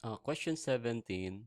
Question 17,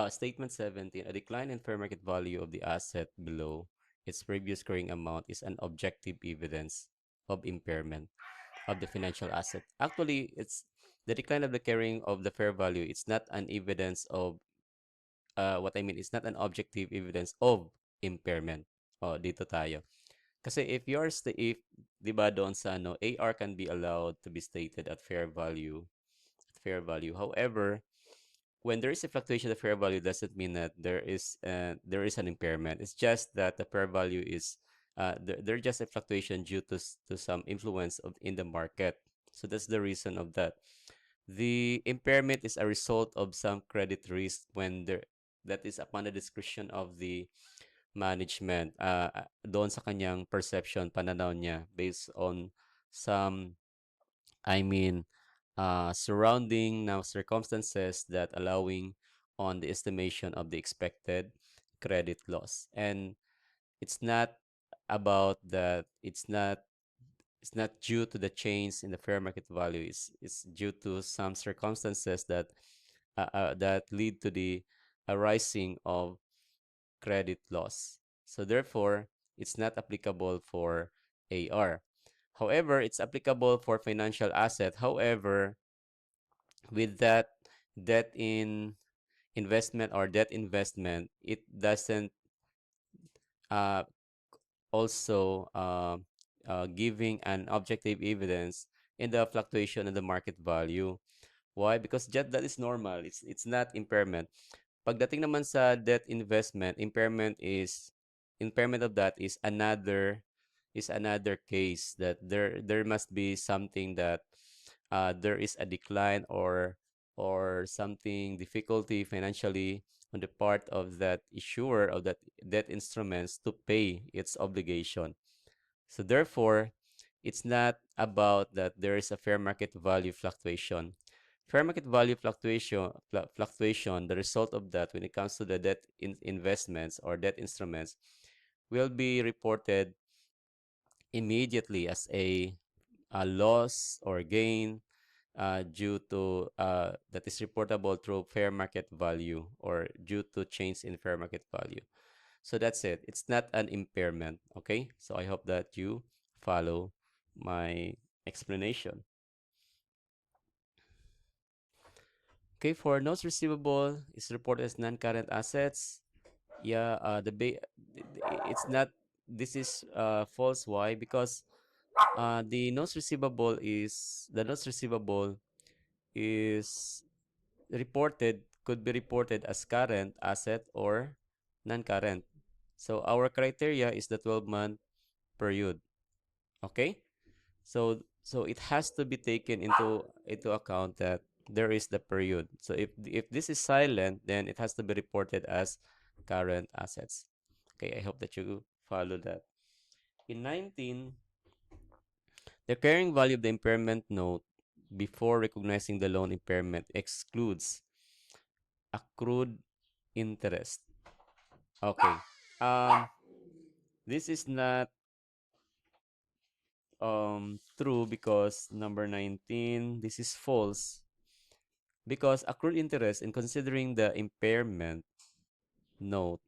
statement 17, a decline in fair market value of the asset below its previous carrying amount is an objective evidence of impairment of the financial asset. Actually, it's the decline of the carrying of the fair value. It's not an evidence of, what I mean, it's not an objective evidence of impairment. Oh, dito tayo. Kasi if, di ba doon sa ano, AR can be allowed to be stated at fair value. However, when there is a fluctuation of fair value, doesn't mean that there is an impairment. It's just that the fair value is there just a fluctuation due to some influence of in the market. So that's the reason of that. The impairment is a result of some credit risk when there that is upon the discretion of the management. Doon sa kanyang perception, pananaw niya based on some, I mean, surrounding now circumstances that allowing on the estimation of the expected credit loss. And it's not about that. It's not due to the change in the fair market value. It's due to some circumstances that lead to the arising of credit loss. So therefore, it's not applicable for AR. However, it's applicable for financial asset. However, with that debt in investment or debt investment, it doesn't uh, also giving an objective evidence in the fluctuation in the market value. Why? Because that is normal. It's not impairment. Pagdating naman sa debt investment, impairment of that is another case that there must be something that there is a decline or something difficulty financially on the part of that issuer of that debt instruments to pay its obligation. So therefore, it's not about that there is a fair market value fluctuation. Fair market value fluctuation, the result of that when it comes to the investments or debt instruments will be reported immediately as a loss or gain due to that is reportable through fair market value or due to change in fair market value. So that's it. It's not an impairment. Okay. So I hope that you follow my explanation. Okay. For notes receivable is reported as non-current assets. Yeah. It's not. This is false. Why? Because the notes receivable is reported could be reported as current asset or non-current. So our criteria is the 12-month period. Okay? So it has to be taken into account that there is the period. So if this is silent, then it has to be reported as current assets. Okay, I hope that you follow that. In 19, the carrying value of the impairment note before recognizing the loan impairment excludes accrued interest. Okay. Um, this is not true because number 19, this is false because accrued interest in considering the impairment note,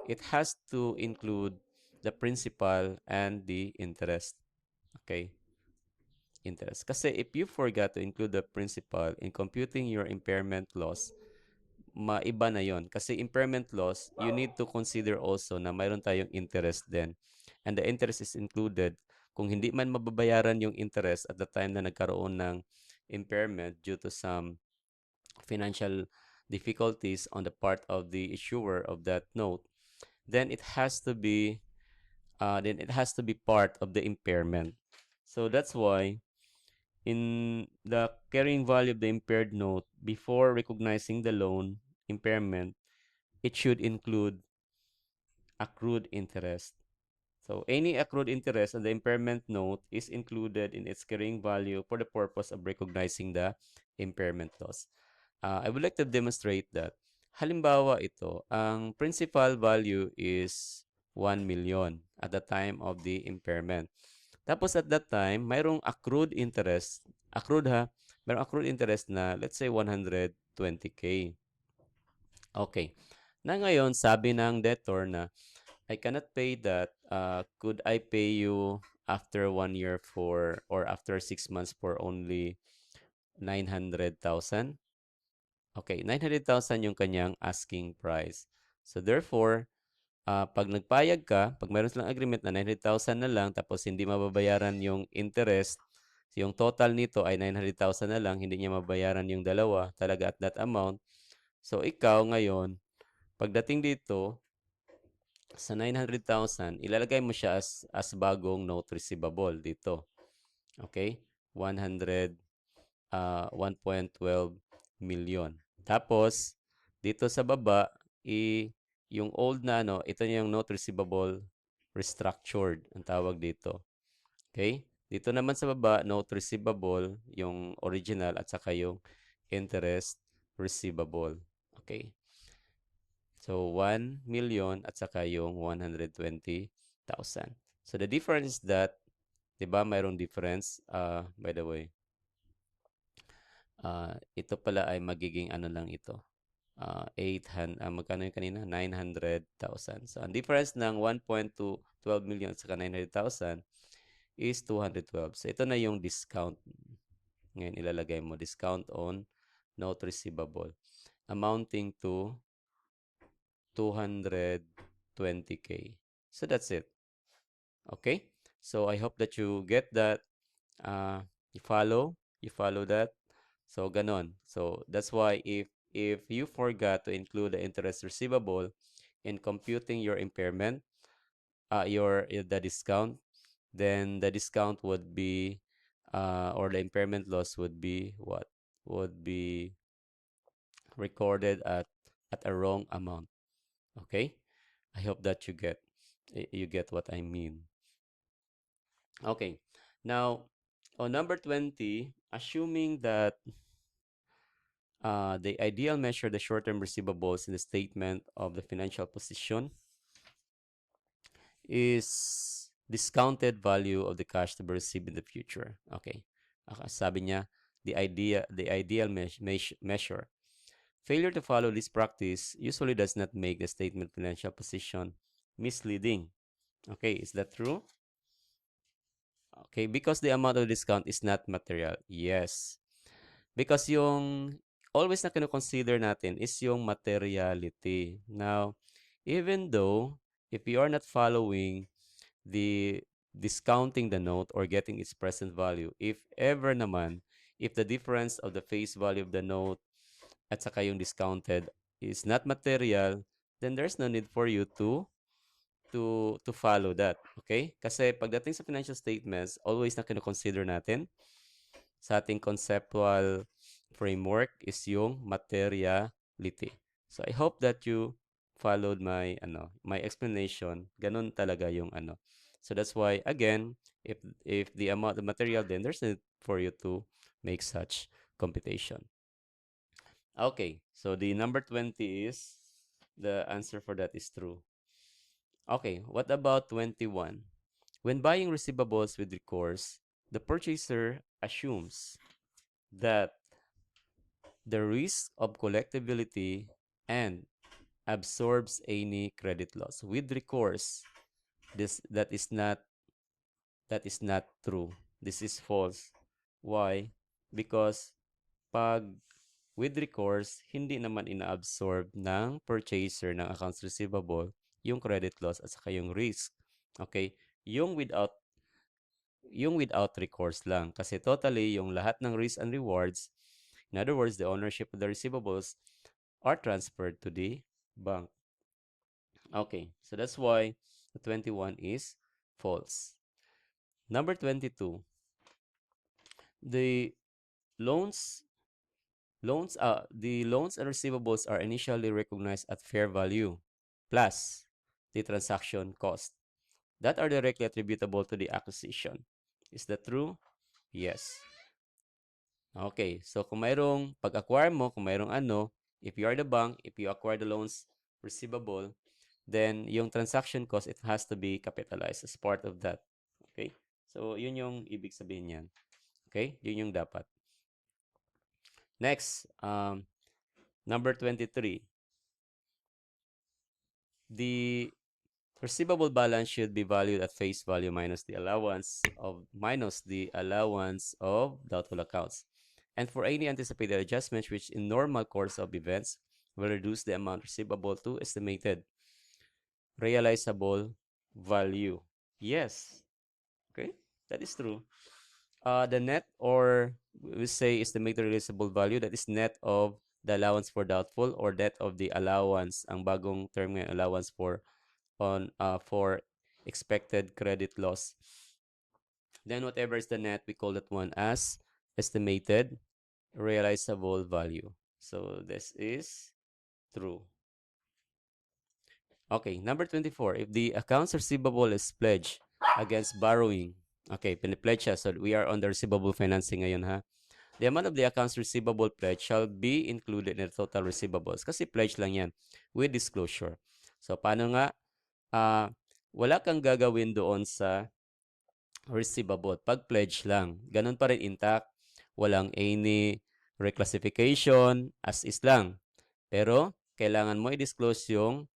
it has to include the principal and the interest. Okay? Interest. Kasi if you forgot to include the principal in computing your impairment loss, maiba na yon. Kasi impairment loss, you need to consider also na mayroon tayong interest din. And the interest is included. Kung hindi man mababayaran yung interest at the time na nagkaroon ng impairment due to some financial difficulties on the part of the issuer of that note, then it has to be part of the impairment. So that's why in the carrying value of the impaired note before recognizing the loan impairment, it should include accrued interest. So any accrued interest on the impairment note is included in its carrying value for the purpose of recognizing the impairment loss. I would like to demonstrate that. Halimbawa ito, ang principal value is 1 million at the time of the impairment. Tapos at that time, mayroong accrued interest, accrued ha, Merong accrued interest na, let's say, 120K. Okay. Na ngayon, sabi ng debtor na, I cannot pay that. Could I pay you after 1 year or after 6 months for only 900,000? Okay, 900,000 yung kanyang asking price. So therefore, pag nagpayag ka, pag mayroon silang agreement na 900,000 na lang, tapos hindi mababayaran yung interest, yung total nito ay 900,000 na lang, hindi niya mabayaran yung dalawa talaga at that amount. So ikaw ngayon, pagdating dito sa 900,000, ilalagay mo siya as bagong note receivable dito. Okay? 1.12 million. Tapos, dito sa baba, yung old na ito yung note receivable restructured, ang tawag dito. Okay? Dito naman sa baba, note receivable, yung original at saka yung interest receivable. Okay? So, 1 million at saka yung 120,000. So, the difference is that, di ba, mayroong difference? By the way, ito pala ay magiging ano lang ito. 800, magkano yung kanina? 900,000. So, ang difference ng 1.12 million at saka 900,000 is 212. So, ito na yung discount. Ngayon, ilalagay mo, discount on note receivable amounting to 220K. So, that's it. Okay? So, I hope that you get that. You follow that. So, ganon. So, that's why if you forgot to include the interest receivable in computing your impairment, the discount, then the discount would be, or the impairment loss would be what? Would be recorded at a wrong amount. Okay? I hope that you get what I mean. Okay. Now, on number 20, assuming that the ideal measure the short-term receivables in the statement of the financial position is discounted value of the cash to be received in the future. Okay. Sabi niya, the ideal measure. Failure to follow this practice usually does not make the statement financial position misleading. Okay, is that true? Okay, because the amount of discount is not material. Yes. Because yung always na kino-consider natin is yung materiality. Now, even though if you are not following the discounting the note or getting its present value, if ever naman, if the difference of the face value of the note at saka yung discounted is not material, then there's no need for you to follow that. Okay? Kasi pagdating sa financial statements, always na kino-consider natin sa ating conceptual framework is yung materiality. So I hope that you followed my explanation. Ganun talaga yung ano. So that's why again, if the amount of material, then there's need for you to make such computation. Okay, so the number 20 is the answer for that is true. Okay, what about 21? When buying receivables with recourse, the purchaser assumes that the risk of collectibility and absorbs any credit loss. With recourse, that is not true. This is false. Why? Because pag with recourse, hindi naman ina-absorb ng purchaser ng accounts receivable yung credit loss at saka yung risk. Okay? Yung without recourse lang. Kasi totally, yung lahat ng risks and rewards, in other words, the ownership of the receivables are transferred to the bank. Okay, so that's why the 21 is false. Number 22, the loans and receivables are initially recognized at fair value plus the transaction cost that are directly attributable to the acquisition. Is that true? Yes. Okay, so kung mayroong pag-acquire mo, kung mayroong if you are the bank, if you acquire the loans receivable, then yung transaction cost, it has to be capitalized as part of that. Okay? So, yun yung ibig sabihin niyan. Okay? Yun yung dapat. Next, number 23. The receivable balance should be valued at face value minus the allowance of doubtful accounts. And for any anticipated adjustments which in normal course of events will reduce the amount receivable to estimated realizable value. Yes. Okay, that is true. The net, or we say estimated realizable value, that is net of the allowance for doubtful or net of the allowance, ang bagong term ngayon, allowance for expected credit loss. Then whatever is the net, we call that one as estimated realizable value. So this is true. Okay, number 24. If the accounts receivable is pledged against borrowing, okay, pinipledge siya. So we are on the receivable financing ngayon, ha? The amount of the accounts receivable pledge shall be included in the total receivables. Kasi pledge lang yan with disclosure. So paano nga? Wala kang gagawin doon sa receivable. Pag pledge lang, ganun pa rin intact. Walang any reclassification, as is lang. Pero kailangan mo i-disclose yung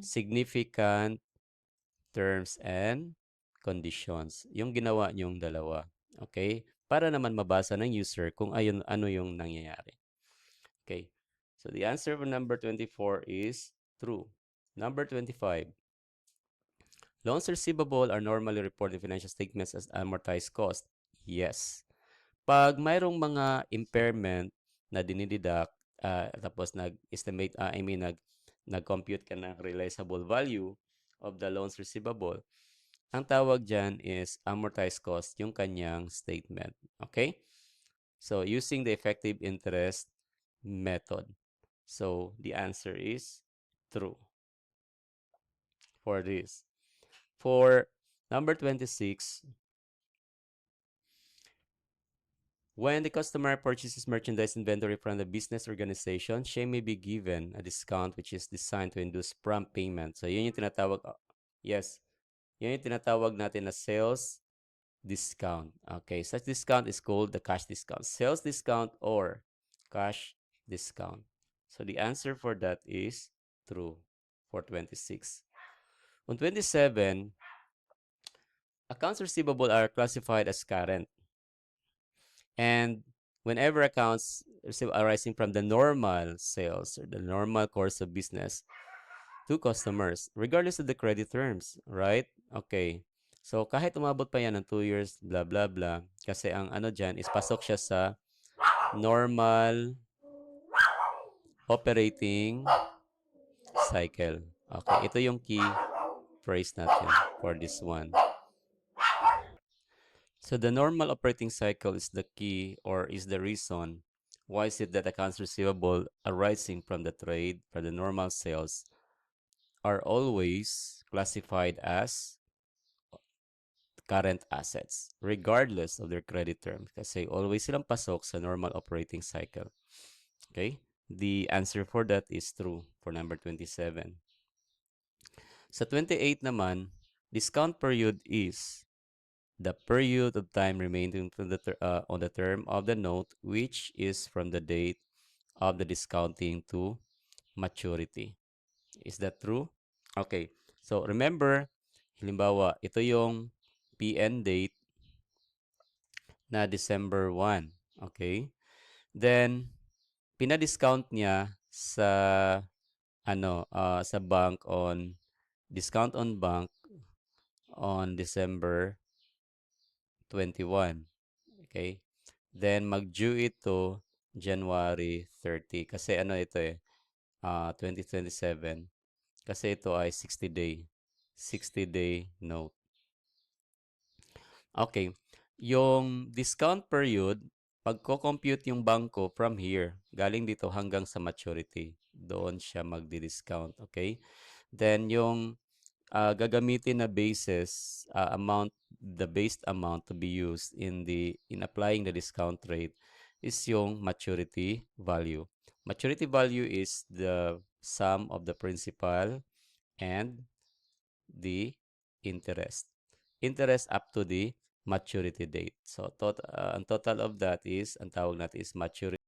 significant terms and conditions. Yung ginawa nyong dalawa. Okay? Para naman mabasa ng user kung ano yung nangyayari. Okay. So the answer for number 24 is true. Number 25. Loans receivable are normally reported in financial statements as amortized cost. Yes. Pag mayroong mga impairment na dinideduct, tapos nag-estimate, nag-compute ka ng realizable value of the loans receivable, ang tawag dyan is amortized cost, yung kanyang statement. Okay? So, using the effective interest method. So, the answer is true for this. For number 26, when the customer purchases merchandise inventory from the business organization, she may be given a discount which is designed to induce prompt payment. So, yun yung tinatawag, yes, yun yung tinatawag natin na sales discount. Okay, such discount is called the cash discount, sales discount, or cash discount. So, the answer for that is true for 26. On 27, accounts receivable are classified as current. And whenever accounts arising from the normal sales or the normal course of business to customers, regardless of the credit terms, right? Okay. So, kahit umabot pa yan ng 2 years, blah, blah, blah, kasi ang ano dyan is pasok siya sa normal operating cycle. Okay. Ito yung key phrase natin for this one. So the normal operating cycle is the key, or is the reason why is it that accounts receivable arising from the trade for the normal sales are always classified as current assets regardless of their credit terms, kasi always silang pasok sa normal operating cycle. Okay? The answer for that is true for number 27. Sa 28 naman, discount period is the period of time remaining on the term of the note, which is from the date of the discounting to maturity. Is that true? Okay. So, remember, halimbawa, ito yung PN date na December 1. Okay? Then, pinadiscount niya sa bank on discount on bank on December 21. Okay? Then, mag-due ito January 30. Kasi ito 2027. Kasi ito ay 60-day note. Okay. Yung discount period, pagko-compute yung bangko from here, galing dito hanggang sa maturity. Doon siya magdi-discount. Okay? Then, yung gagamitin na basis the based amount to be used in applying the discount rate is yung maturity value. Maturity value is the sum of the principal and the interest. Interest up to the maturity date. So, ang total of that is, ang tawag natin is maturity